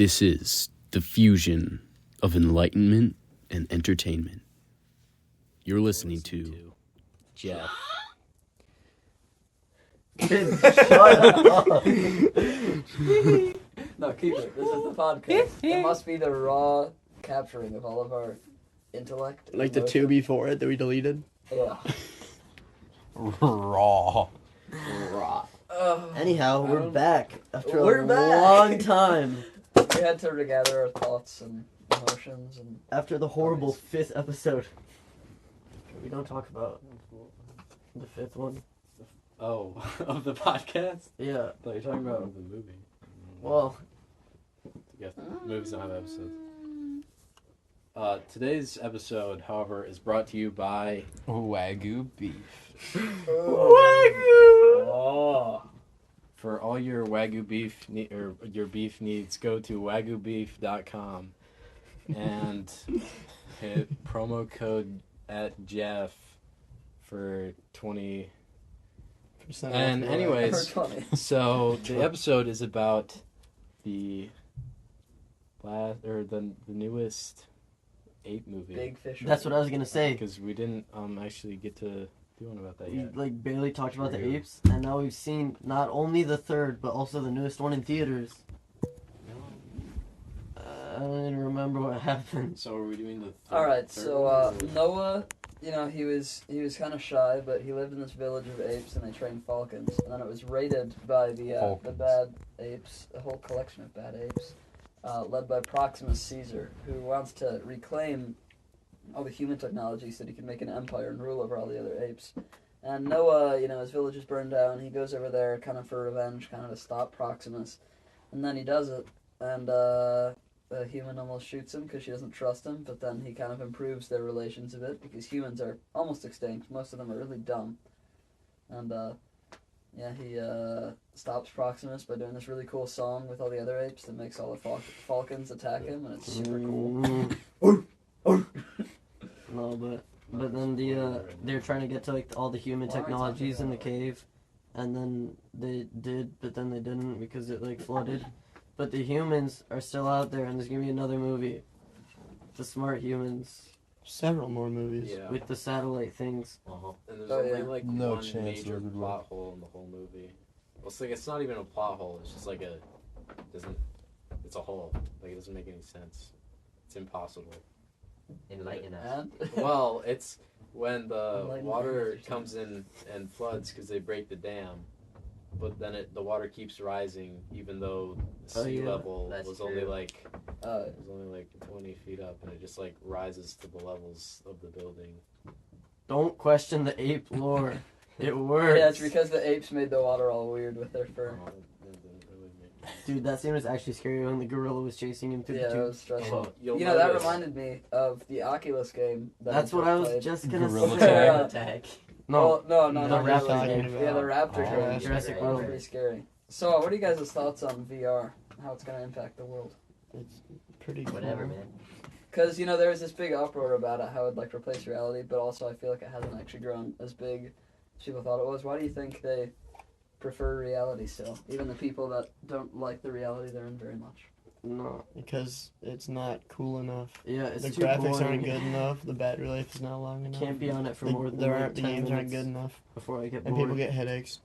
This is the fusion of enlightenment and entertainment. You're listening to Jeff. Shut up. No, keep it. This is the podcast. It must be the raw capturing of all of our intellect. Like the two before it that we deleted? Yeah. Raw. Anyhow, we're back after We're a back. long time. We had to regather our thoughts and emotions and... After the horrible fifth episode. We don't talk about the fifth one. Oh, of the podcast? Yeah. I thought you were talking about the movie. Well, Yes, movies don't have episodes. Today's episode, however, is brought to you by Wagyu beef. Oh. For all your Wagyu beef or your beef needs, go to wagyubeef.com and hit promo code at Jeff for 20. And anyways, so the episode is about the newest ape movie. Big Fish. that's what I was gonna say. Because we didn't actually get to do one about that We yet. barely talked about the apes, and now we've seen not only the third, but also the newest one in theaters. I don't even remember what happened. So are we doing the Alright, third so one? Noah, you know, he was kind of shy, but he lived in this village of apes and they trained falcons. And then it was raided by the bad apes, a whole collection of bad apes, led by Proximus Caesar, who wants to reclaim all the human technology so that he can make an empire and rule over all the other apes. And Noah, you know, his village is burned down. He goes over there kind of for revenge, kind of to stop Proximus. And then he does it, and the human almost shoots him because she doesn't trust him, but then he kind of improves their relations a bit because humans are almost extinct. Most of them are really dumb. And, he stops Proximus by doing this really cool song with all the other apes that makes all the falcons attack him, and it's super cool. No, but then they're trying to get to like all the human technologies in the cave, and then they did, but then they didn't because it like flooded. But the humans are still out there, and there's gonna be another movie. The smart humans. Several more movies. Yeah. With the satellite things. And there's Oh, only yeah. like No one chance major it would plot work. hole in the whole movie. Well, it's not even a plot hole. It's just like it's a hole. Like it doesn't make any sense. It's impossible. Enlighten us. And Well, it's when the Enlighten water us. comes in and floods because they break the dam, but then the water keeps rising even though the Oh, sea yeah. level That's was true. only like uh, 20 feet up, and it just like rises to the levels of the building. Don't question the ape lore. It works. yeah, it's because the apes made the water all weird with their fur. Oh, it didn't really make- Dude, that scene was actually scary when the gorilla was chasing him through Yeah, the it tube. was stressful. Oh, you'll You know, that notice- reminded me of the Oculus game. That's what I was just gonna Gorilla say. Tag. Attack. No, no, the not raptor really. game. Yeah, the raptor Oh, game. Jurassic That World. was pretty scary. So, what are you guys' thoughts on VR? How it's going to impact the world? It's pretty cool. Whatever, man. Because, you know, there was this big uproar about it, how it'd, like, replace reality, but also I feel like it hasn't actually grown as big as people thought it was. Why do you think they prefer reality still? Even the people that don't like the reality they're in very much. No. Because it's not cool enough. Yeah, it's The too graphics boring. aren't good enough. The battery life is not long enough. Can't be on it for The- more than the like 10 games aren't minutes good enough, before I get and bored. people get headaches.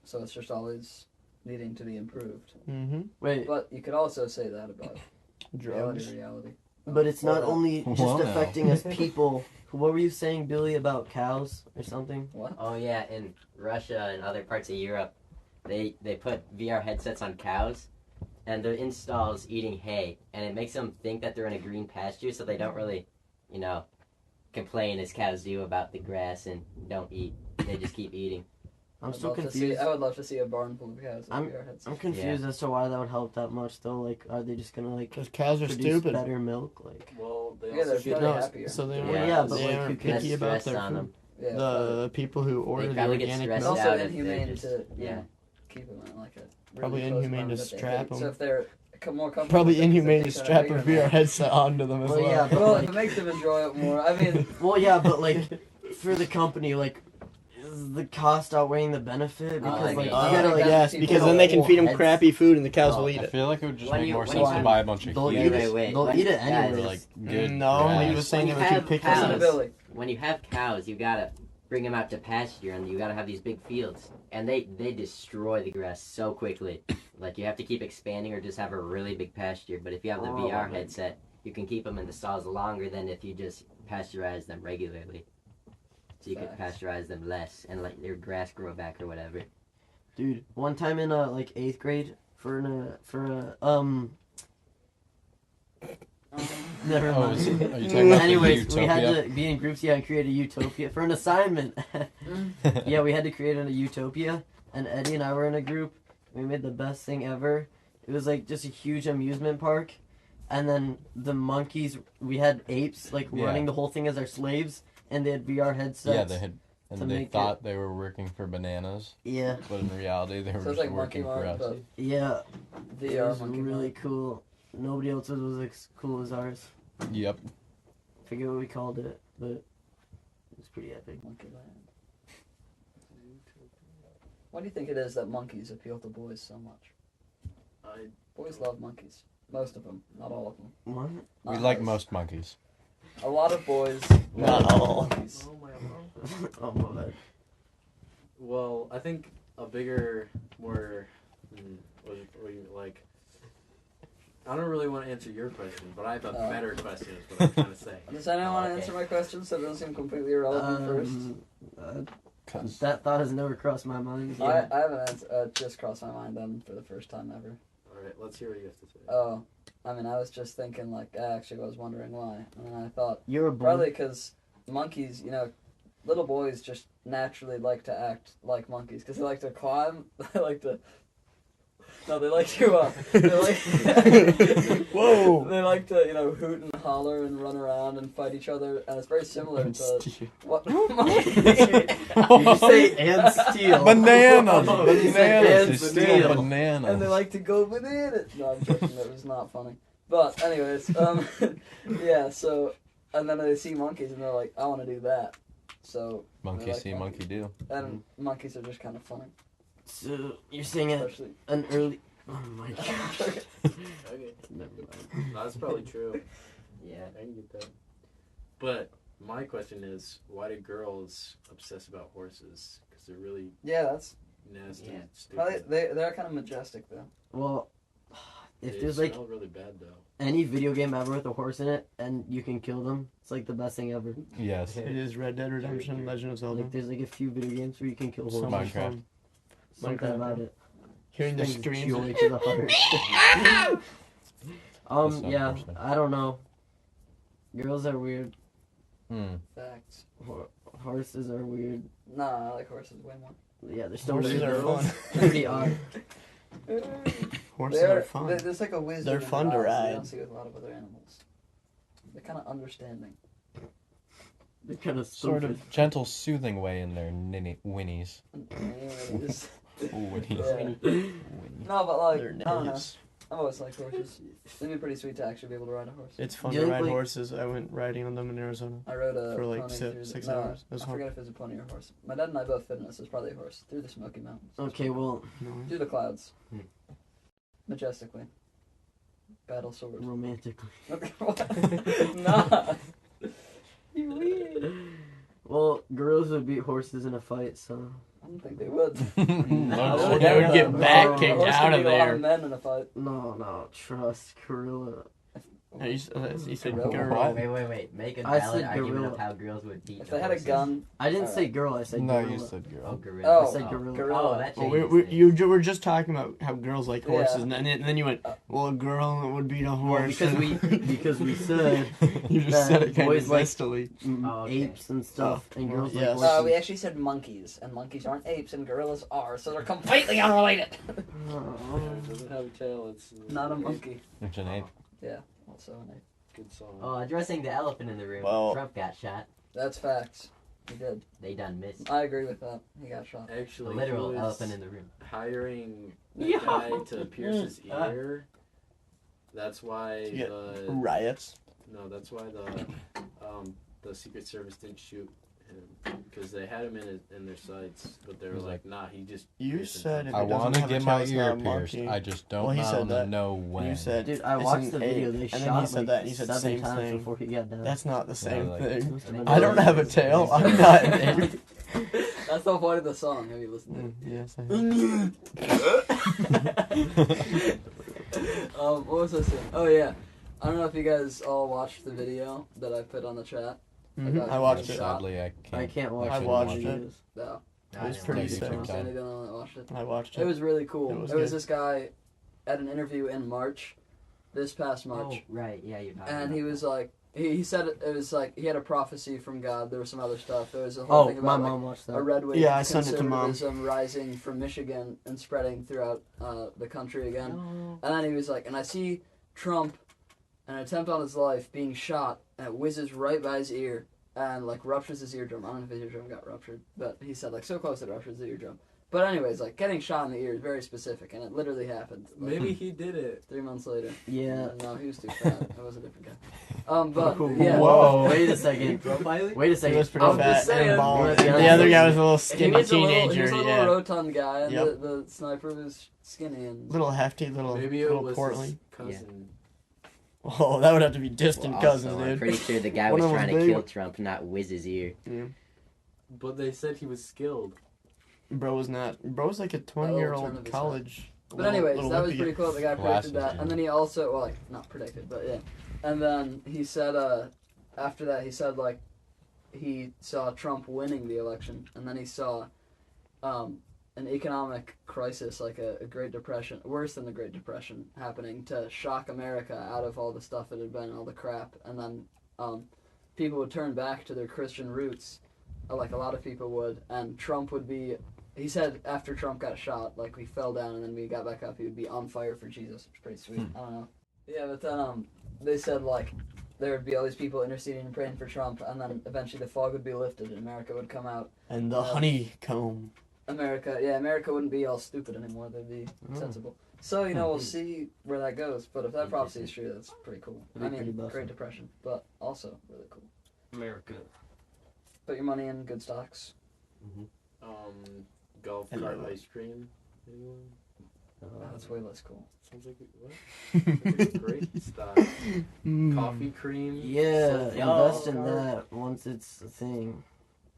So it's just always needing to be improved. Mm-hmm. Wait, But you could also say that about Drugs. reality. but it's not only just Well, no. affecting us people. What were you saying, Billy, about cows or something? What? Oh yeah, in Russia and other parts of Europe, they put VR headsets on cows, and they're in stalls eating hay, and it makes them think that they're in a green pasture, so they don't really, complain as cows do about the grass and don't eat. They just keep eating. I'm I'd still love to confused. I would love to see a barn full of cows. I'm confused as to why that would help that much, though. Like, are they just gonna, like, Because cows are produce stupid. better milk? Like, Well, they Yeah, also they're get probably No, happier. so they Yeah. aren't, Yeah, but, they like, aren't who cares? picky about Less their stress on food. them. Yeah, The people who order the probably get organic it's stressed milk, also out if inhumane they're to just- yeah. keep them in like a really Probably close inhumane environment to that they strap hate. So them. if they're more comfortable, probably with it 'cause inhumane they to take strap a bigger VR amount. headset onto them as Well, well. yeah, but Well, like, if it makes them enjoy it more, I mean, well, yeah, but like, for the company, like, Is the cost outweighing the benefit? Because like like it. you gotta like yes, people because then they can feed them heads. crappy food and the cows will Oh, eat I it. feel like it would just When make you- more when sense you to have- buy a bunch of They'll huge, eat Wait, it. wait, They'll wait. eat it Guys, anyways. like good No, grass. he was saying they When were you too have picky. cows- Listen to Billy. When you have cows, you gotta bring them out to pasture, and you gotta have these big fields, and they destroy the grass so quickly. Like you have to keep expanding or just have a really big pasture. But if you have the Oh, VR my headset, you can keep them in the stalls longer than if you just pasteurize them regularly. So you could Facts. pasteurize them less and let their grass grow back or whatever. Dude, one time in like 8th grade never Oh, mind. are you talking about Anyways, the we had Utopia? to be in groups, and create a utopia for an assignment. Yeah, we had to create a utopia, and Eddie and I were in a group. We made the best thing ever. It was like just a huge amusement park, and then the monkeys. We had apes like Yeah. running the whole thing as our slaves, and they had VR headsets. Yeah, they had, to and they make thought they were working for bananas, Yeah, but in reality they were So it's just like Monkey working for Mart, us. but yeah. It VR was Monkey really Mart. cool. Nobody else's was as cool as ours. Yep. Forget what we called it, but it was pretty epic. Monkey Land. Why do you think it is that monkeys appeal to boys so much? Boys love monkeys. Most of them, not all of them. What? We Not like most. most monkeys. A lot of boys Not love all. monkeys. Oh my god. Oh my bad. Well, I think a bigger, more, what do you like? I don't really want to answer your question, but I have a better question. Is what I'm trying to say. Does anyone want to Okay. answer my question so it doesn't seem completely irrelevant first? That thought has never crossed my mind. I haven't just crossed my mind then for the first time ever. All right, let's hear what you have to say. Oh, I mean, I was just thinking, like, I actually was wondering why. And then I thought, You're a boy. probably because monkeys, you know, little boys just naturally like to act like monkeys because they like to climb, they like to. No, they like to. They like. Whoa. They like to, you know, hoot and holler and run around and fight each other, and it's very similar to what. Did you say and steal? Bananas! Oh, you said Bananas! and They're steal. stealing bananas. And they like to go within it. No, I'm joking. That was not funny. But anyways, yeah. So, and then they see monkeys and they're like, I want to do that. So. Monkey they like see, monkey do. And monkeys are just kind of funny, So you're saying especially. an early. Oh my gosh. Okay, Never mind. that's probably true. Yeah. I can get that. But my question is, why do girls obsess about horses? Because they're really Yeah, that's nasty, Yeah. and probably stupid. they're kind of majestic though. Well, if They there's like smell really bad though. any video game ever with a horse in it and you can kill them, it's like the best thing ever. Yes. It is Red Dead Redemption, Legend of Zelda. Like there's like a few video games where you can kill So horses. much Minecraft. fun. Something Minecraft, about bro. it. Hearing the Brings screams. joy to the heart. That's not Yeah, interesting. I don't know. Girls are weird. Facts. Horses are weird. Nah, I like horses way more. Yeah, they're still Horses weird. are though. fun. Pretty odd. Horses They're are fun. There's like a wisdom. They're in fun their to eyes that You ride. don't see with a lot of other animals. They're kind of understanding. They're kind of Sort of gentle, soothing way in their whinnies. Anyways. Whinnies. Yeah. No, but like, They're I don't know. nibs. I've always liked horses. It'd be pretty sweet to actually be able to ride a horse. It's fun You to think, ride like- horses. I went riding on them in Arizona. I rode a For, like, pony six- through the, 6 no, hours. It was I fun. forget if it was a pony or a horse. My dad and I both fit in this. It was probably a horse through the Smoky Mountains. Okay, well, No. Through the clouds. Hmm. Majestically. Battle sword. romantically. Nah. Well, gorillas would beat horses in a fight, so. I don't think they would. No, They would get No. back A kicked Horse out could of beat a lot there. of men in a fight. No, trust gorilla. No, you said Gorilla. girl. Wait. Make a I valid said argument gorilla. of how girls would beat If the they had a horses. gun, I didn't Alright. say girl, I said No, gorilla. you said Oh, girl. gorilla. Oh, I said gorilla. gorilla. Oh, that Well, changes you things. were just talking about how girls like horses, Yeah. and then you went, well, a girl would beat a horse. because we said you just that said it kind boys of like- zestily. Oh, okay. apes and stuff, and girls yes. like horses. we actually said monkeys, and monkeys aren't apes, and gorillas are, so they're completely unrelated. Oh. It doesn't have a tail. It's Not a monkey. It's an ape. Also an ape. good song. Oh, addressing the elephant in the room. Well- Trump got shot. That's facts. He did. They done missed. I agree with that. He got shot. A Actually, literal he was elephant in the room. hiring a Yeah. guy to pierce his Uh. ear. That's why Yeah. the Riots. no. That's why the Secret Service didn't shoot because they had him in their sights, but they were like, nah, he just. You said if I it doesn't want to have a get tail, my it's ear not a pierced. monkey. I just don't Well, he said that. know when. You said Dude, I it's watched an the video. ape, They and shot then he said like that. And you said the 7 same times thing. before he got down. That's not the same like- thing. Maybe I don't have a tail. I'm not an ape. That's the point of the song. Have you listened Yes, I to have. it? What was I saying? Oh yeah, I don't know if you guys all watched the video that I put on the chat. Mhm, I watched it. Sadly, I can't. I can't watch. I the watched videos. it. No, It was pretty sick. Sandy the only one that watched it. I watched It it. was really cool. It was It was good. this guy at an interview in March, this past March, Oh, right. Yeah, you're talking and about he was that. like, he said it was like he had a prophecy from God. There was some other stuff. There was a whole Oh, thing my about like, mom watched a that. red wave Yeah, I of sent it to Mom. conservatism rising from Michigan and spreading throughout the country again. Oh. And then he was like, and I see Trump, an attempt on his life, being shot, and it whizzes right by his ear and like ruptures his eardrum. I don't know if his eardrum got ruptured, but he said like so close it ruptures the eardrum. But anyways, like getting shot in the ear is very specific, and it literally happened. Like, Maybe he did it. 3 months later. Yeah. No, he was too fat. That was a different guy. But yeah. Whoa. Wait a second. Wait a He second. was pretty I'm fat just saying. and bald. Let's be The honest. other guy was a little He skinny was a little, he teenager. was a little Yeah. rotund guy, and Yep. the sniper was skinny and Little hefty, little Maybe it little was portly. his cousin. Oh, that would have to be distant Well, cousins, also, I'm dude. pretty sure the guy One was of them trying to was kill big. Trump, not whiz his ear. But they said he was skilled. Bro was not. Bro was like a turn 20-year-old of his college. But anyways, little that was whippy. pretty cool. The guy Glasses, predicted that, yeah. and then he also, well, like not predicted, but yeah. And then he said, after that, he said like he saw Trump winning the election, and then he saw an economic crisis, like a Great Depression, worse than the Great Depression, happening to shock America out of all the stuff that had been, all the crap, and then people would turn back to their Christian roots, like a lot of people would, and Trump would be. He said after Trump got shot, like we fell down and then we got back up, he would be on fire for Jesus. It's pretty sweet. I don't know. Yeah, but then they said like there would be all these people interceding and praying for Trump, and then eventually the fog would be lifted and America would come out. And the honeycomb. America wouldn't be all stupid anymore. They'd be sensible. So we'll see where that goes. But if that prophecy is true, that's pretty cool. That'd be pretty Great busted. Depression, but also really cool. America. Put your money in good stocks. Golf Hello. cart ice cream. Anyone? Oh, that's way less cool. Sounds like what? Sounds like a great stock. Coffee cream. Yeah, Yo. invest in that once it's a thing.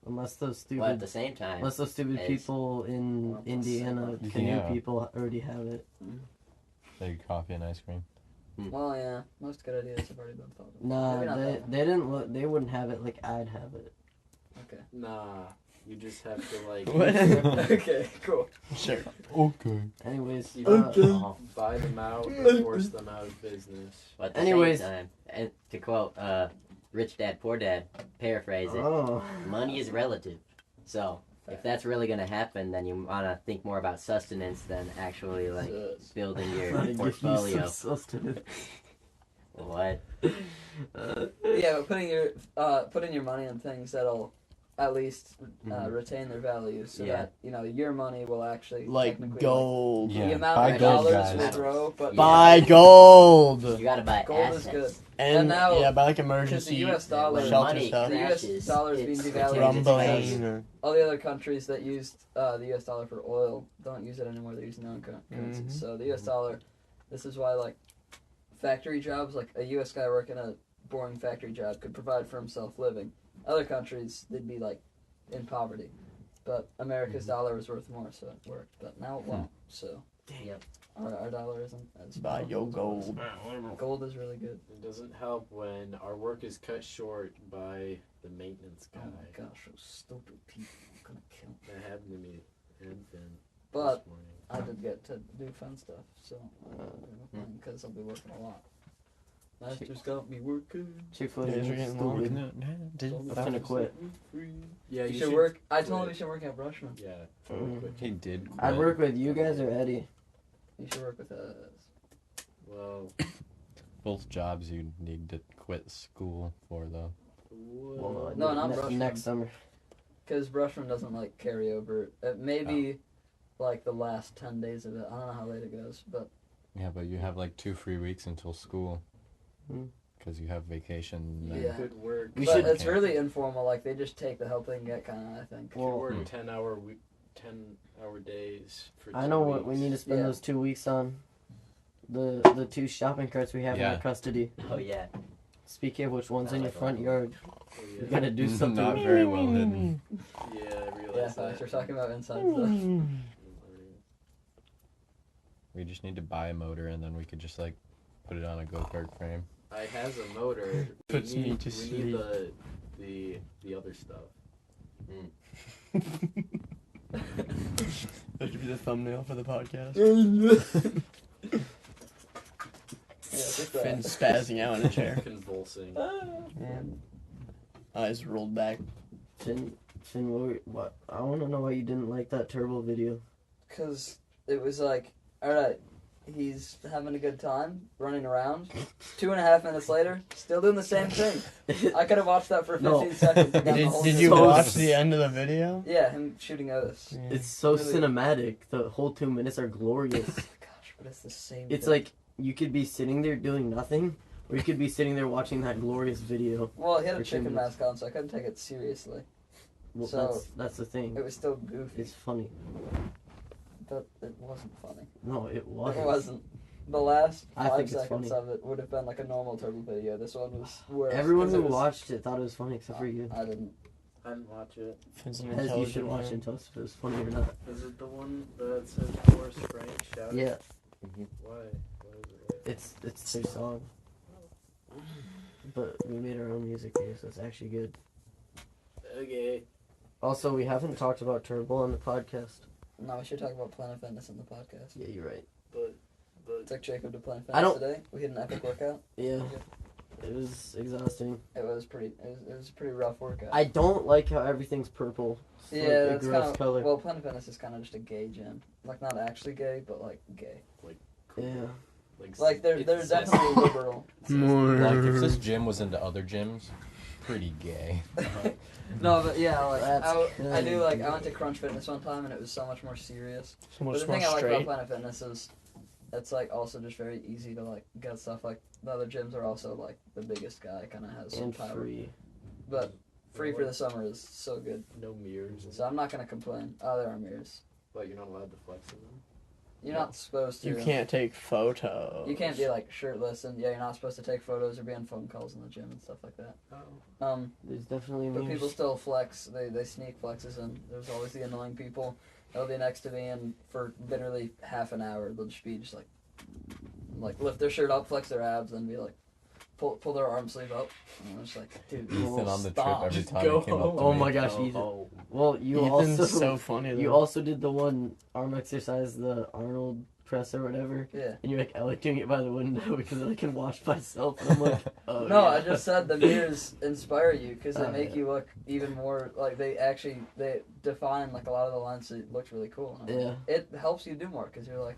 Unless those But at stupid, the same time, unless those stupid it's- people in Well, Indiana, Yeah. canoe people already have it. Like coffee and ice cream. Well, yeah, most good ideas have already been thought of. Nah, Maybe not they that one. they didn't look. They wouldn't have it like I'd have it. Okay. Nah, you just have to like What? Okay, cool. Sure. Okay. Anyways, buy them out or force them out of business. but at the Anyways. same time, and to quote Rich Dad Poor Dad, paraphrase it, oh, money is relative. So if that's really gonna happen, then you wanna think more about sustenance than actually like building trying to your give you portfolio. some sustenance. What? Yeah, but putting your money in things that'll at least retain their value, so Yeah. that your money will actually Like technically, gold. the Yeah, amount buy of gold, dollars guys. will grow, but Yeah. Buy gold. You gotta buy gold assets. is good. And, And now- yeah, buy like Because emergency the U.S. dollar, When shelter money stuff. the U.S. crashes, dollar is being it's devalued. continuing to Rumbling. change. Or, all the other countries that used the U.S. dollar for oil don't use it anymore. They're using their own currencies. Mhm. So the U.S. dollar, this is why like factory jobs, like a U.S. guy working a boring factory job could provide for himself living. Other countries, they'd be like in poverty. But America's dollar is worth more, so it worked. But now it won't. So Yep. our dollar isn't as buy your powerful as it gold. was. Gold is really good. It doesn't help when our work is cut short by the maintenance guy. Oh my gosh, those stupid people! I'm gonna kill 'em. That happened to me and Finn But this morning. I did get to do fun stuff, so because I'll be working a lot. Master's got me working. Chick-fil-A Days are is getting long. stupid. I'm gonna quit. Yeah, You should work. I told him you should work at Brushman. Yeah. He did. I'd quit. work with you guys or Eddie. You should work with us. Well, Both jobs you need to quit school for, though. Well, No, not Brushman. next summer. Because Brushman doesn't like carry over. Maybe like the last 10 days of it. I don't know how late it goes, but Yeah, but you have like 2 free weeks until school. because you have vacation. And Yeah. Could work. We But should- it's really informal. Like they just take the help they can get, kind of. I think. Could Well, work 10-hour days for 2 I know what we weeks. need to spend Yeah. those 2 weeks on. The 2 shopping carts we have in Yeah. our custody. Oh yeah. Speaking of which, one's in your front yard. Oh, You yeah. gotta do something. Not very well hidden. Yeah, I realize Yeah, that. thanks. We're talking about inside stuff. We just need to buy a motor and then we could just like put it on a go-kart frame. I has a motor. Puts we me need, to we need the other stuff. That should be the thumbnail for the podcast. Yeah, just that. Finn spazzing out in a chair. Convulsing. Eyes rolled back. Finn, what? I want to know why you didn't like that turbo video. Cause it was like, all right, he's having a good time running around. 2.5 minutes later, still doing the same thing. I could have watched that for 15 No. seconds. and gotten the whole Did you video. watch the end of the video? Yeah, him shooting Otis. Yeah. It's so Really? cinematic. The whole 2 minutes are glorious. Gosh, but it's the same. It's thing. like you could be sitting there doing nothing, or you could be sitting there watching that glorious video. Well, he had a for 2 chicken minutes. mask on, so I couldn't take it seriously. Well, So- that's the thing. It was still goofy, It's funny. but it wasn't funny. No, it was. It wasn't. The last I 5 think it's seconds funny. of it would have been like a normal turtle video. This one was worse. Everyone 'cause who it was- watched it thought it was funny, except for you. I didn't. I didn't watch it. Finn's an As you should intelligent watch man. and tell us if it was funny or not. Is it the one that says Forrest Frank shouting? Yeah, Why? Why is it? it's their song. But we made our own music here, so it's actually good. Okay. Also, we haven't talked about Turbo on the podcast. No, we should talk about Planet Fitness in the podcast. Yeah, you're right. But Took Jacob to Planet I Fitness don't- today. We had an epic workout. Yeah, it was exhausting. It was pretty. It was a pretty rough workout. I don't like how everything's purple. It's yeah, like a that's gross kind of color. well. Planet Fitness is kind of just a gay gym. Like not actually gay, but like gay. Yeah. Like they're it's definitely liberal. Like if this gym was into other gyms, pretty gay. No, but yeah, like That's I do like I kinda went to Crunch Fitness one time and it was so much more serious. So But much the more thing I like about straight. Planet Fitness is it's like also just very easy to like get stuff. Like the other gyms are also like the biggest guy kind of has some And power. free. But free for the summer is so good. No mirrors. So I'm not gonna complain. Oh, there are mirrors. But you're not allowed to flex in them. You're not supposed to. You can't take photos. You can't be like shirtless and yeah, you're not supposed to take photos or be on phone calls in the gym and stuff like that. Oh. There's definitely But people mirrors. still flex. They sneak flexes in. There's always the annoying people. They'll be next to me and for literally half an hour they'll just be just like lift their shirt up, flex their abs, and be like pull their arm sleeve up. And I'm just like, dude, Ethan on the trip stop. every Just time go he came up to home. Oh me. my gosh, Oh, Ethan. oh. Well, you Ethan's also so funny though. you also did the one arm exercise, the Arnold press or whatever, Yeah. and you're like, I like doing it by the window because I can watch myself. And I'm like, oh No, yeah. I just said the mirrors inspire you because they Oh, make yeah. you look even more like they define like a lot of the lines that look really cool. And I'm like, it helps you do more because you're like,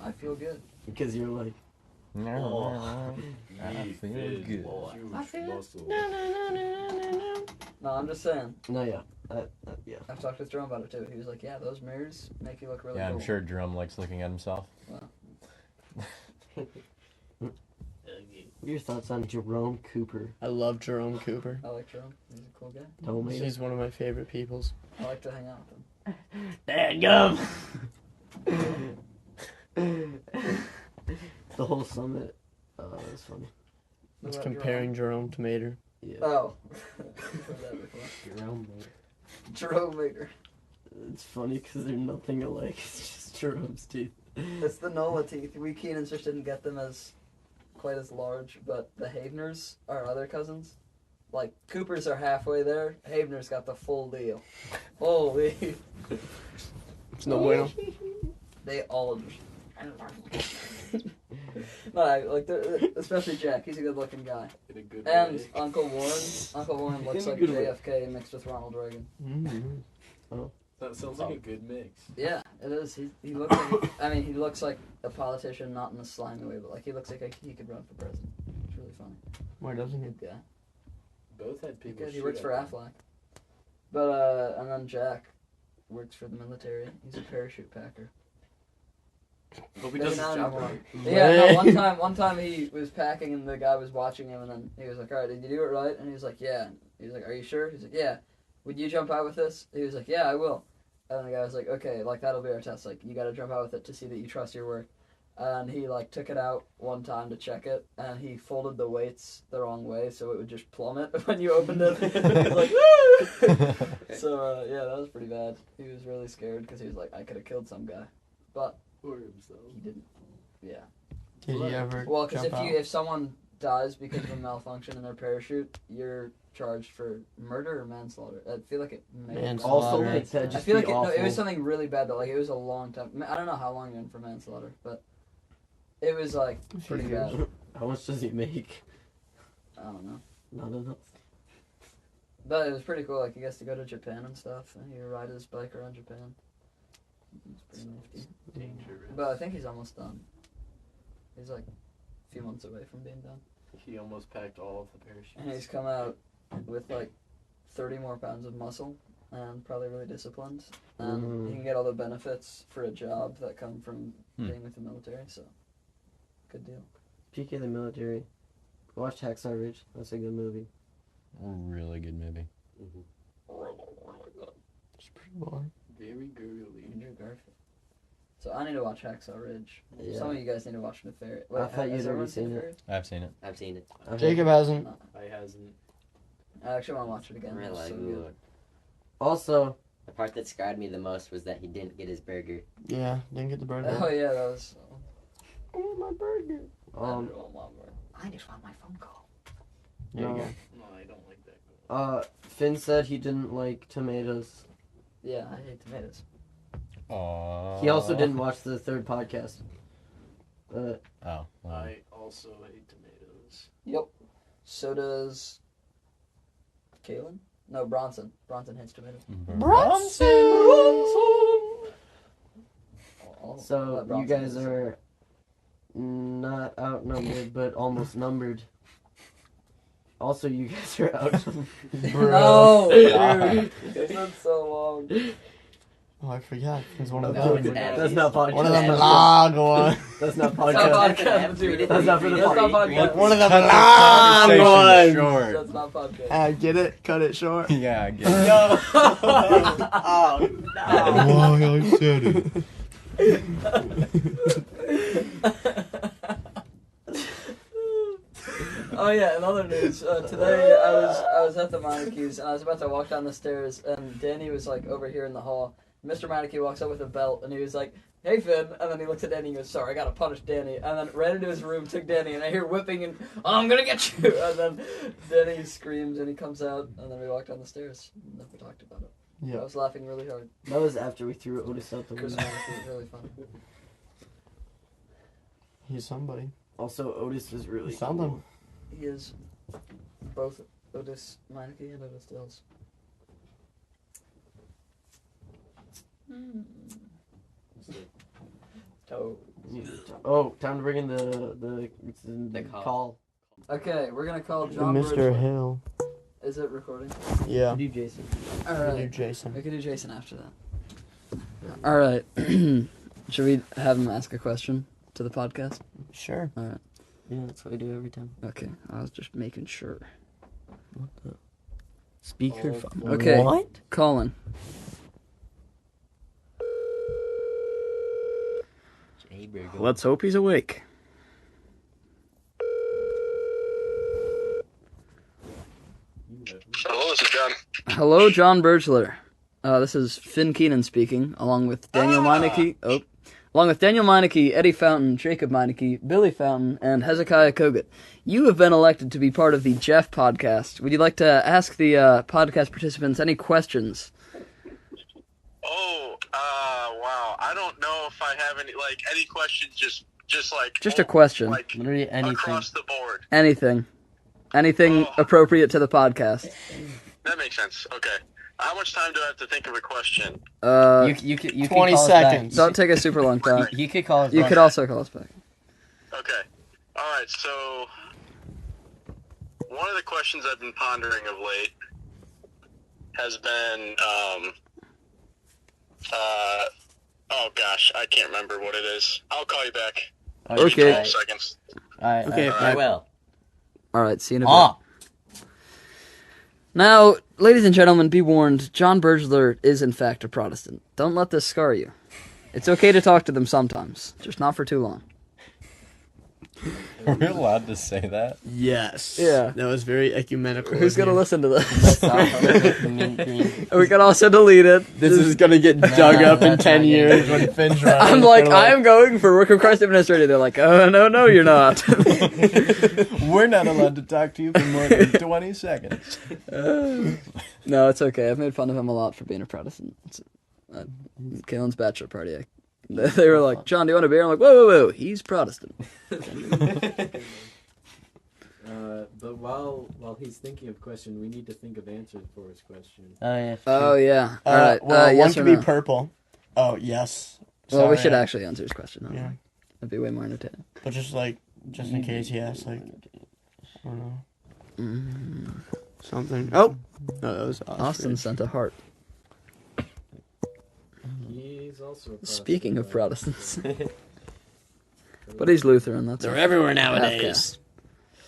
I feel good. Because you're like, I feel good. Huge muscles. No, I'm just saying. no, yeah, yeah. I've talked with Jerome about it too. He was like, yeah, those mirrors make you look really Yeah, cool. I'm sure Jerome likes looking at himself. What are your thoughts on Jerome Cooper? I love Jerome Cooper. I like Jerome. He's a cool guy. Don't make He's one of my favorite peoples. I like to hang out with him. Dadgum! The whole summit was funny. What It's about comparing Jerome to Mater. Yeah. Jerome? Oh. I've heard that before. Jerome. Jerome Maker. It's funny because they're nothing alike. It's just Jerome's teeth. It's the Nola teeth. We Keenans just didn't get them as quite as large, but the Haveners, our other cousins, like Coopers are halfway there. Havener's got the full deal. Holy. It's no bueno. They all just. No, like especially Jack. He's a good-looking guy. In a good And way. Uncle Warren. Uncle Warren looks In a like good way. JFK mixed with Ronald Reagan. Mm-hmm. That sounds like a good mix. Yeah, it is. He looks like. I mean, he looks like a politician, not in a slimy way, but like he looks like he could run for president. It's really funny. Why doesn't he? Good guy. Both had people. Because he shoot works at for them. Aflac. But and then Jack works for the military. He's a parachute packer. Hope he Maybe does his not job anymore. right. Yeah, no, one time he was packing and the guy was watching him and then he was like, alright, did you do it right? And he was like, yeah. He was like, are you sure? He's like, yeah. Would you jump out with this? He was like, yeah, I will. And the guy was like, okay, like that'll be our test. Like you gotta jump out with it to see that you trust your work. And he like took it out one time to check it and he folded the weights the wrong way so it would just plummet when you opened it. He was like, woo! So yeah, that was pretty bad. He was really scared because he was like, I could have killed some guy. But Or himself. he didn't. Yeah. Did he ever Well, because jump out? if someone dies because of a malfunction in their parachute, you're charged for murder or manslaughter. I feel like it may Manslaughter. Also, like that I just feel be like it, no, awful. it was something really bad though. Like it was a long time. I don't know how long you're in for manslaughter, but it was like pretty bad. How much does he make? I don't know, Not enough. but it was pretty cool. Like he gets to go to Japan and stuff, and he ride his bike around Japan. It's pretty nifty. Dangerous. But I think he's almost done. He's like a few months away from being done. He almost packed all of the parachutes. And he's come out with like 30 more pounds of muscle and probably really disciplined. And he can get all the benefits for a job that come from being with the military, so good deal. Speaking of the military, watch Hacksaw Ridge. That's a good movie. Really good movie. It's pretty boring. Very girly. Andrew Garfield. So I need to watch Hacksaw Ridge. Yeah. Some of you guys need to watch Nefarious. I thought you'd has already everyone seen it. Nefarious? I've seen it. I've seen it. Jacob hasn't. No. I hasn't. I actually want to watch it again. Really It's so good. good. Also, The part that scarred me the most was that he didn't get his burger. Yeah, didn't get the burger. Oh yeah, that was. I want my burger. I just want my phone call. There you No. go. No, I don't like that. Finn said he didn't like tomatoes. Yeah, I hate tomatoes. Aww. He also didn't watch the third podcast. Oh. Well. I also hate tomatoes. Yep. So does Kalen? No, Bronson. Bronson hates tomatoes. Bronson! I'll So let you Bronson guys answer. are not outnumbered, but almost numbered. Also, you guys are outnumbered. No! Dude, it's been so long. Oh, I forgot. He's one of That them. was bad. That's not podcast. One of them long ones. That's not It's not podcast. podcast, dude. That's not for the That's not podcast. podcast. One of them Cut long this conversation ones. short. That's not podcast. I get it. Cut it short. Yeah, I get it. Oh, no. Why I said it. Oh yeah, in other news, today I was at the Monarchies and I was about to walk down the stairs and Danny was like over here in the hall. Mr. Monarchy walks up with a belt and he was like, "Hey Finn," and then he looked at Danny and goes, "Sorry, I gotta punish Danny," and then ran into his room, took Danny, and I hear whipping and, "Oh, I'm gonna get you," and then Danny screams and he comes out and then we walked down the stairs and never talked about it. I Yeah. was laughing really hard. That was after we threw Otis out the Chris window. Monarchy was really funny. He's somebody. Also, Otis is really Something. cool. He is both Otis Meineke and Otis Dills. Toe. Oh, time to bring in the call. Okay, we're gonna call John Mr. Birchler. Hill. Is it recording? Yeah. Do Jason. All We do right. Jason. We can do Jason after that. All right. Should we have him ask a question to the podcast? Sure. All right. Yeah, that's what we do every time. Okay. I was just making sure. What the? Speakerphone. Okay. What? Colin. Hey, burger. Let's hope he's awake. Hello, this is John. Hello, John Birchler. This is Finn Keenan speaking, along with Daniel Meineke. Along with Daniel Meineke, Eddie Fountain, Jacob Meineke, Billy Fountain, and Hezekiah Kogut. You have been elected to be part of the Jeff podcast. Would you like to ask the podcast participants any questions? Oh, wow. I don't know if I have any questions. Just like Just a question. like Literally anything. across the board. Anything appropriate to the podcast. That makes sense. Okay. How much time do I have to think of a question? You could 20 call us seconds. Don't take a super long time. back. You could call us You back. could also call us back. Okay. All right. So one of the questions I've been pondering of late has been, oh God, gosh, I can't remember what it is. I'll call you back. Okay. 12 seconds. Alright. Okay, I will. All right, see you in a bit. Ah. Now, ladies and gentlemen, be warned, John Bergler is in fact a Protestant. Don't let this scar you. It's okay to talk to them sometimes, just not for too long. Are we allowed to say that? Yes. Yeah. That was very ecumenical. Who's of going to you. listen to this? The mint green. We can also delete it. This is gonna get dug up in that's 10 not years getting when Finn's running. I'm like, They're I'm going for Work of Christ Administrator. They're like, oh, no, you're not. We're not allowed to talk to you for more than 20 seconds. No, it's okay. I've made fun of him a lot for being a Protestant. Kalen's bachelor party. They were like, John, do you want a beer? I'm like, whoa, he's Protestant. But while he's thinking of question, we need to think of answers for his question. Oh yeah. Oh, yeah. All right. Well, one yes could or be no? purple. Oh, yes. Well, we Sorry, should I- actually answer his question. Though. Yeah. That'd be way more entertaining. But just in case he asks, I don't know. Something. Oh! No, that was Austin sent a heart. He's also a Protestant, Speaking of though. Protestants. But he's Lutheran, that's They're all. everywhere Half nowadays. caste.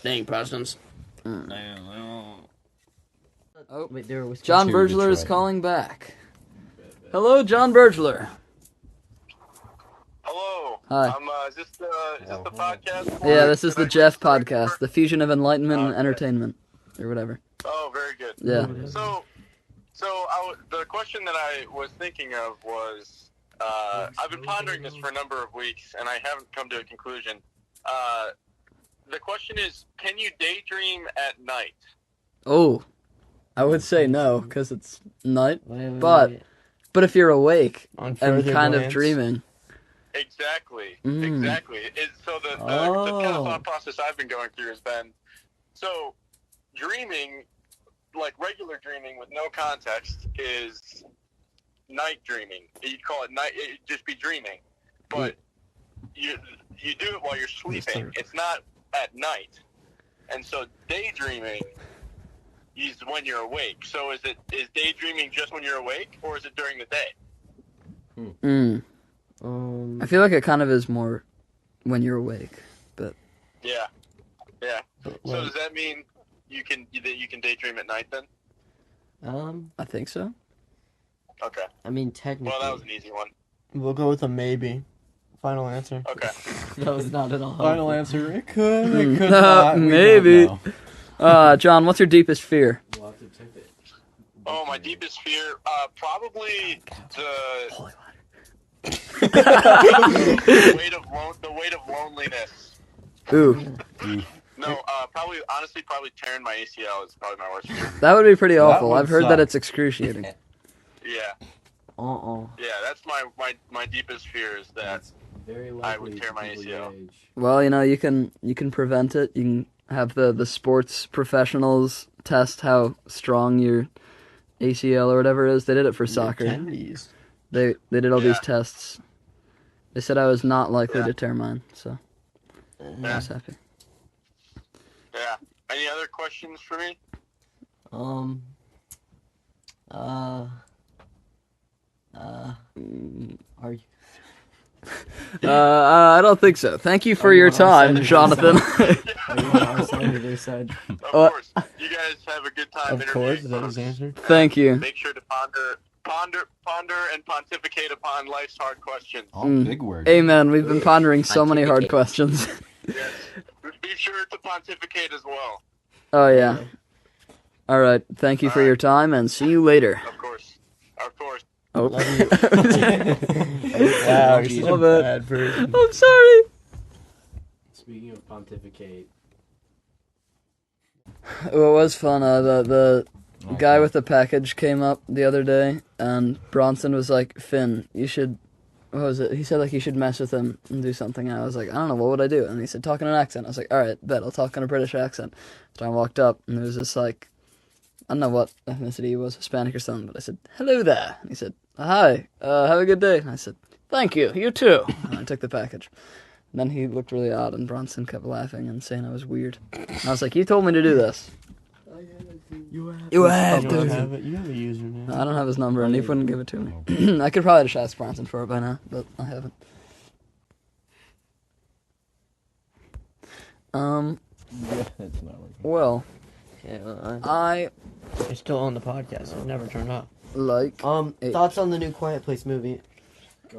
Dang Protestants. Oh, Wait, they were whispering. John To Bergler is Detroit. calling back. Hello, John Bergler. Hello. Hi. Is this the podcast? Yeah, this is Did the I Jeff miss the podcast, the fusion of enlightenment and Okay. entertainment, or whatever. Oh, very good. Yeah. So the question that I was thinking of was, I've been pondering this for a number of weeks, and I haven't come to a conclusion. The question is, can you daydream at night? Oh, I would say no, because it's night. Wait, But- But if you're awake On and further kind of glance. dreaming, Exactly. Mm. Exactly. So the kind of Oh. thought process I've been going through has been, so dreaming, like regular dreaming with no context, is night dreaming. You'd call it night. It'd just be dreaming, but you do it while you're sleeping. It's not at night, and so daydreaming is when you're awake. So is daydreaming just when you're awake, or is it during the day? I feel like it kind of is more when you're awake. Yeah. So Well, does that mean you can daydream at night then? I think so. Okay. I mean, technically, Well, that was an easy one. we'll go with a maybe. Final answer. Okay. that was not at all. Final answer, it could not. We don't Maybe. know. John, what's your deepest fear? We'll have to check it. Oh, my deepest fear, probably the weight of loneliness. Ooh, No, probably tearing my ACL is probably my worst fear. that would be pretty awful. would I've heard that suck. it's excruciating. Yeah, Uh-uh. that's my deepest fear is that. That's very likely I would tear my people your ACL. age. Well, you can prevent it. You can have the sports professionals test how strong your ACL or whatever it is. They did it for soccer. Kennedys. They did all these Yeah. tests. They said I was not likely Yeah. to tear mine, so I Yeah. was happy. Yeah. Any other questions for me? Are you? I don't think so. Thank you for your time, Jonathan. Are you on our side or their side? Of Uh, course. You guys have a good time Of course, interviewing is that his folks. answer? Thank you. Make sure to ponder and pontificate upon life's hard questions. All big words. Amen. We've been pondering so many hard Pontificate. questions. Yes. Be sure to pontificate as well. Oh yeah. All right. Thank you for your time, and see you later. Of course. Of course. Oh. Wow, you're such a Love it. bad person. I'm sorry. Speaking of pontificate, It was fun. The guy with the package came up the other day, and Bronson was like, "Finn, you should." What was it? He said like you should mess with him and do something. And I was like, I don't know, what would I do? And he said, talk in an accent. I was like, all right, bet I'll talk in a British accent. So I walked up, and there was this like, I don't know what ethnicity he was, Hispanic or something. But I said, hello there. And he said, hi, have a good day. And I said, thank you, you too. And I took the package. And then he looked really odd, and Bronson kept laughing and saying I was weird. And I was like, you told me to do this. You have You to. have it. You have a username. I don't have his number, and he wouldn't give it to me. I could probably just ask Bronson for it by now, but I haven't. Yeah, it's not working. Well, Yeah, I It's still on the podcast. It never turned off. like. thoughts on the new Quiet Place movie?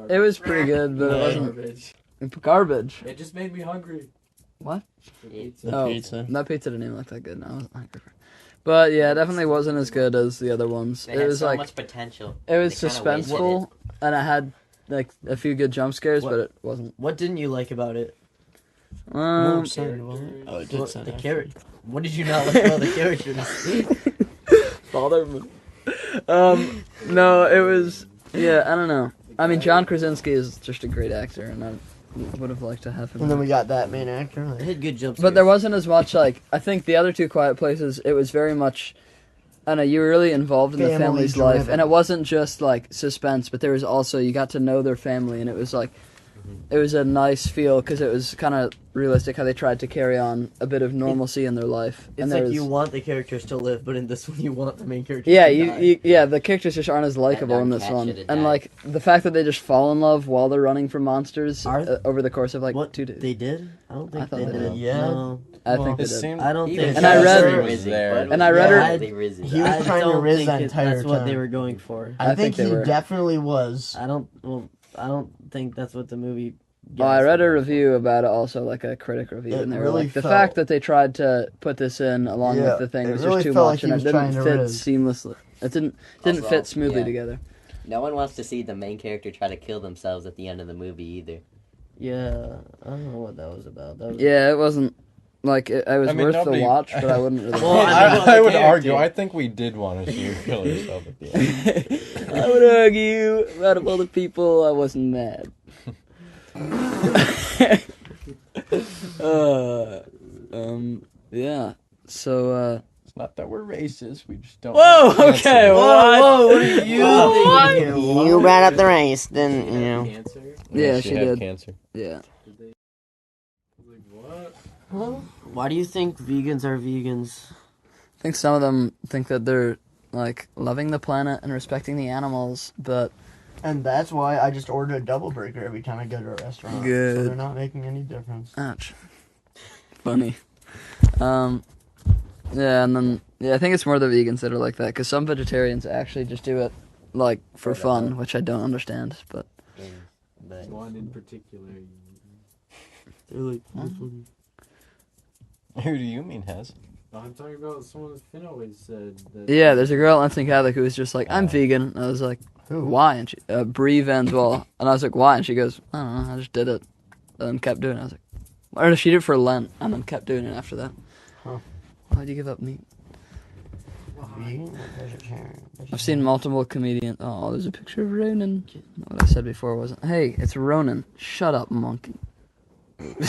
It was pretty good, but it wasn't Garbage. garbage. It just made me hungry. What? The pizza. The Oh. pizza. That pizza didn't even look that good. No, I wasn't hungry for it. But yeah, it definitely wasn't as good as the other ones. They It had was so like much potential. it was They kinda wasted suspenseful, and it had like a few good jump scares, What? but it wasn't. What didn't you like about it? More Um, upsetting, wasn't it? Oh, it did Well, sound the accurate. character. What did you not like about the characters? bother me. No, it was. Yeah, I don't know. I mean, John Krasinski is just a great actor, and I would have liked to have him. And then we got that main actor. It Like, had good jump But there wasn't as much like I think the other two Quiet Places. It was very much, I don't know, you were really involved in the Family family's life, driven. and it wasn't just like suspense, but there was also you got to know their family, and it was like, it was a nice feel because it was kind of realistic how they tried to carry on a bit of normalcy in their life. It's and like there was, you want the characters to live, but in this one you want the main characters yeah, to die. yeah, the characters just aren't as likable darn in this cat one, should've and died. like the fact that they just fall in love while they're running from monsters Are- over the course of like What 2 days. they did? I don't think I thought they they did. did. Yeah. No. I Well, think they It did. seemed. I don't think. And I read- It was there. And I read her- I- He was I trying to don't Riz think that entire that's what they time. were going for. I I think think they he were. definitely was. I don't think that's what the movie. Well, I read a gets. review about it, also like a critic review, It and they were really like, the felt- fact that they tried to put this in along Yeah, with the thing it was really just too felt much, like he and it was didn't trying to fit riz. seamlessly. It didn't Also, fit smoothly yeah. together. No one wants to see the main character try to kill themselves at the end of the movie either. Yeah, I don't know what that was about. That was, Yeah, it wasn't like it was I mean, worth nobody- the watch, but I wouldn't really. Well, I would the argue. character. I think we did want to see her kill herself at the end. I would argue out of all the people, I wasn't mad. Yeah. So, It's not that we're racist. We just don't. Whoa, like cancer. okay, what? Whoa, what are you thinking here? You brought up the race, then you know. Cancer? Yeah, she she had did. cancer. yeah. Did they? Like what? Why do you think vegans are vegans? I think some of them think that they're like loving the planet and respecting the animals, but And that's why I just order a double burger every time I go to a restaurant. Good. So they're not making any difference. ouch. Funny. Yeah, and then I think it's more the vegans that are like that because some vegetarians actually just do it like for fun, which I don't understand. But But One in particular. They're like, Who do you mean has? I'm talking about someone that Finn always said that. yeah, there's a girl at Lansing Catholic who was just like, I'm vegan. And I was like, Who? why? And she, Bree Vanswell. And I was like, why? And she goes, I don't know, I just did it. And then kept doing it. I was like, or no, she did it for Lent and then kept doing it after that. Huh. Why'd you give up meat? Vegan or vegetarian? I've seen multiple comedians. Oh, there's a picture of Ronan. What I said before wasn't. Hey, it's Ronan. Shut up, monkey. My bad.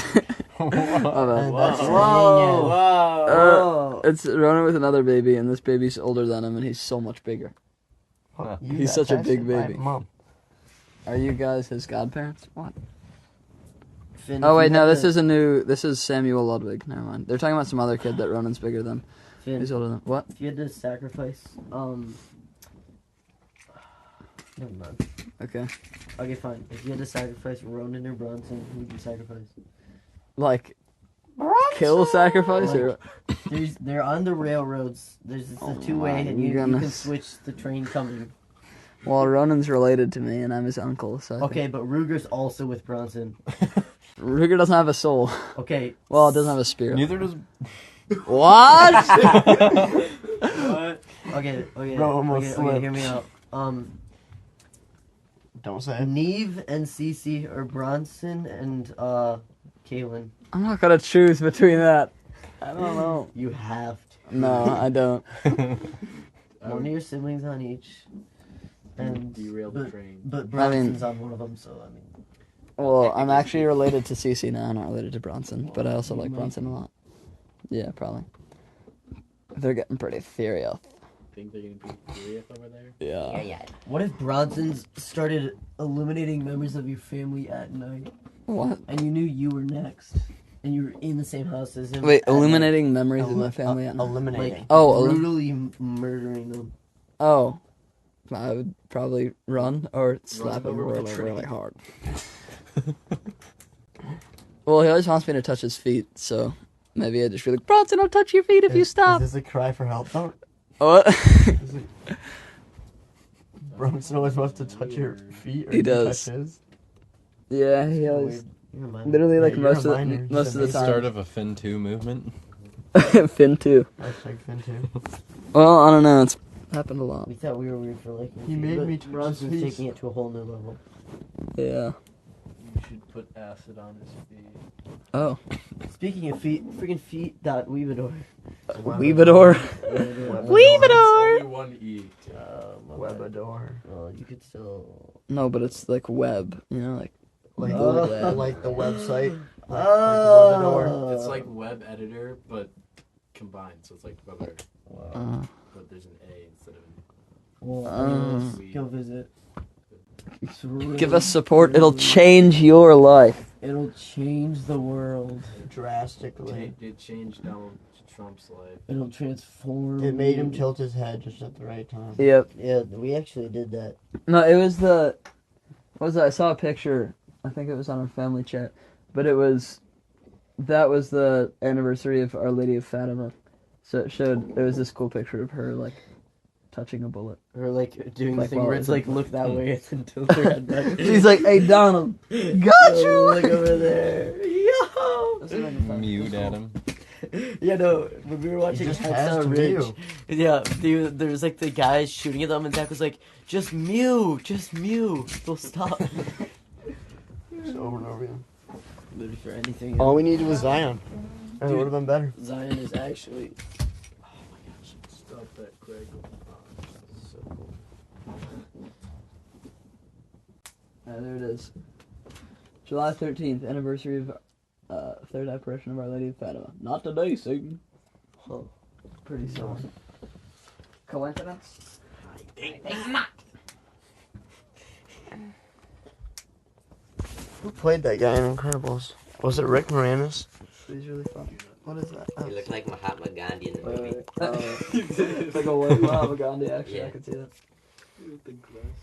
And that's whoa, whoa. It's Ronan with another baby, and this baby's older than him, and he's so much bigger. Huh. You He's got such a big tested by baby. Mom. Are you guys his godparents? What? Finn, Oh if wait, you no. had This to- is a new. This is Samuel Ludwig. Never mind. They're talking about some other kid that Ronan's bigger than. Finn, He's older than. What? if you had to sacrifice, never mind. Okay. Okay, fine. If you had to sacrifice Ronan or Bronson, who would you sacrifice? Like, kill sacrifice or? They're on the railroads. There's a Oh two-way, my and you can goodness. switch the train coming. Well, Ronan's related to me, and I'm his uncle. So. I think- Okay, but Ruger's also with Bronson. Ruger doesn't have a soul. Okay. Well, it doesn't have a spirit. Neither does. What? What? Okay, Bro almost okay, slipped. hear me out. Don't say it. Neve and Cece or Bronson and Kaylin. I'm not gonna choose between that. I don't know. You have to. No, I don't. One of your siblings on each. And Derail the train. but Bronson's on one of them, so I mean. Well, I'm actually related to Cece now, not related to Bronson, but I also like Bronson a lot. Yeah, probably. They're getting pretty serious. Think they're gonna be serious over there? yeah, Yeah. yeah. What if Bronson's started eliminating members of your family at night, What? and you knew you were next, and you were in the same house as him. Wait, and, illuminating memories of my family. Eliminating. Like, Oh, brutally murdering them. oh. I would probably run or slap him over with a really, tree. really hard. Well, he always wants me to touch his feet, so maybe I'd just be like, Bronson, I'll touch your feet if you stop. Is this a cry for help? Oh, What? Bronson always wants to touch your feet. Or He you does. Touch his? Yeah, he always. You're a minor. Literally, like Yeah, you're most a of minor. the, most of the Just time. Start of a Fin 2 movement. Finn too. Hashtag Finn too. Well, I don't know. It's happened a lot. We thought we were weird for liking He feet, made but me touch Bronson's his feet. taking it to a whole new level. Yeah. You should put acid on his feet. Oh. Speaking of feet, freaking feet.weebador. Weebador. It's only one E. Webador. Well, you could still. No, but it's like web. You know, like Like, Oh. like the website. Like Oh. It's like web editor, but combined. So it's like Weber, but there's an A instead of an Well, E. go visit. It's give us support. It'll change your life. It'll change the world. drastically. It changed Donald Trump's life. It'll transform. It made him you. tilt his head just at the right time. Yep. Yeah, we actually did that. No, it was the. What was that? I saw a picture. I think it was on our family chat, but it was. That was the anniversary of Our Lady of Fatima, so it showed. There was this cool picture of her like touching a bullet. Or like doing Like, the thing well, where it's like look that way and then tilt her head back. She's like, "Hey Donald, got you!" Look over there. Yo. Mewed at him. Yeah, no. When we were He watching just Head has Start to Ridge, mew. yeah, there was like the guys shooting at them, and Zach was like, "Just mew, they'll stop." Just over and over again. Literally for anything. All we needed was Zion. And it Dude. would have been better. Zion is actually. Stop that, Craig. So cool. There it is. July 13th, anniversary of third apparition of Our Lady of Fatima. Not today, Satan. Huh. Pretty soon. Coincidence? Who played that guy in Incredibles? Was it Rick Moranis? He's really fun. What is that? You look like Mahatma Gandhi in the Wait, movie. it's like a white Mahatma Gandhi, actually. Yeah. I could see that. With the glasses.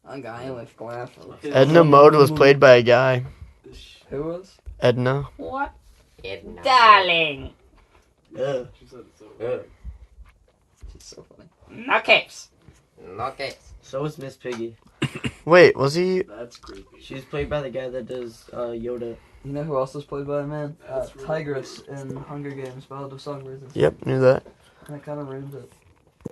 A guy with glasses. Edna Mode was played by a guy. Who was? Edna. What? Edna. Darling! Yeah. She said it so well. She's so funny. No case. No case. So is Miss Piggy. Wait, was he? That's creepy. She's played by the guy that does Yoda. You know who else was played by a man? That's really Tigress in Hunger Games, Ballad of Songbirds. Yep, knew that. That kind of ruins it.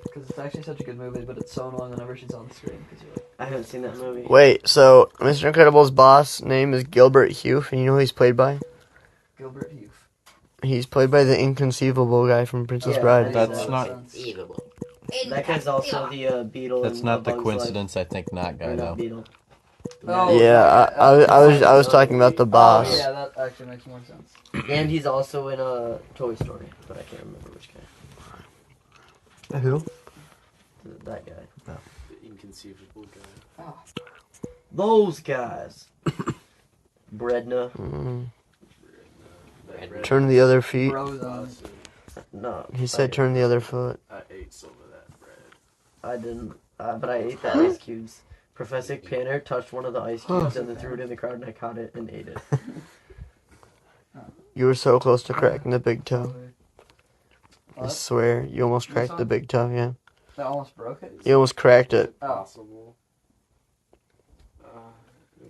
Because it's actually such a good movie, but it's so annoying whenever she's on the screen. Cause you're like, I haven't seen that movie. Wait, so Mr. Incredible's boss name is Gilbert Hufe, and you know who he's played by? Gilbert Hufe. He's played by the inconceivable guy from Princess Yeah, Bride. That's makes not- sense. Evil. That guy's also the Beetle. That's in not the Bug's coincidence. I think not Life. guy Or though. not Beetle. Oh, Yeah, I was talking about the boss. Oh, yeah, that actually makes more sense. And he's also in Toy Story, but I can't remember which guy. Who? That guy. The inconceivable guy. Those guys. Bredna. That Red red Turn the other feet. Bros bastard. No. He said turn the other foot. I ate some of that bread. I didn't. But I ate the ice cubes. Professor Panner touched one of the ice cubes and then threw it in the crowd, and I caught it and ate it. You were so close to cracking the big toe. I What? swear, you almost cracked the big toe, yeah. That almost broke it? You almost cracked it. Oh. Possible.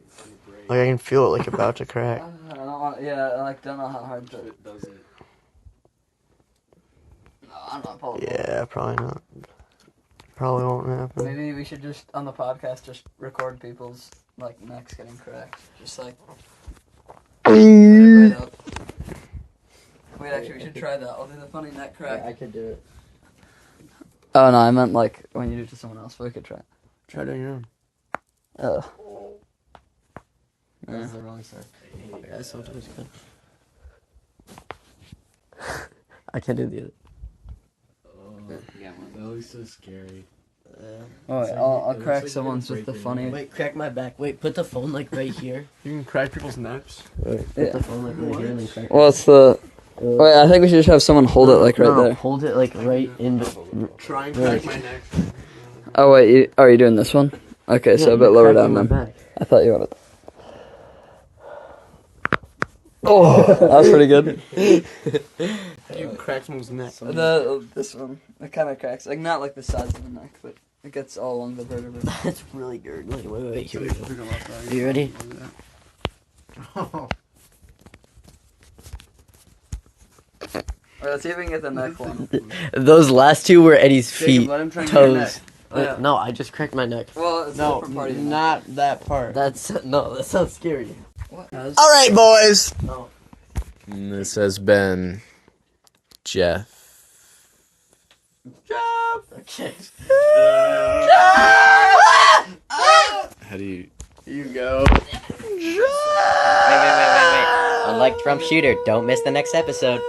It's gonna break. Like I can feel it like about to crack. I don't want, yeah, I like don't know how hard to. It doesn't. No, I'm not pulling. Yeah, probably not. Probably won't happen. Maybe we should just on the podcast just record people's like necks getting cracked, just like. Right up. Wait, actually, we should try that. I'll do the funny neck crack. I could do it. Oh no, I meant like when you do it to someone else. But we could try. Try doing your own. Oh. That's the wrong side. I sometimes can. I can't do the other. Oh, that looks so scary. Oh, wait, I'll crack someone's with the funny. Wait, crack my back. Wait, put the phone like right here. You can crack people's necks. Put the phone like right here and then crack. Well, it's the. Wait, I think we should just have someone hold it like right there. Hold it like right in. Try and crack my neck. Oh wait, are you doing this one? Okay, so a bit lower down then. I thought you wanted. Oh, that was pretty good. You crack someone's neck. This one, it kind of cracks, like not like the sides of the neck, but it gets all along the vertebrae. That's really good. Wait, here we go. Are you ready? Let's see if we can get the neck one. Those last two were Eddie's Jacob, feet, let him try and get your neck. toes. Oh, yeah. No, I just cracked my neck. Well, it's a No, different part of your neck. not that part. That sounds scary. What? All right, boys. No. This has been Jeff. Okay. How do you? You go. Wait. Unlike Trump Shooter, don't miss the next episode.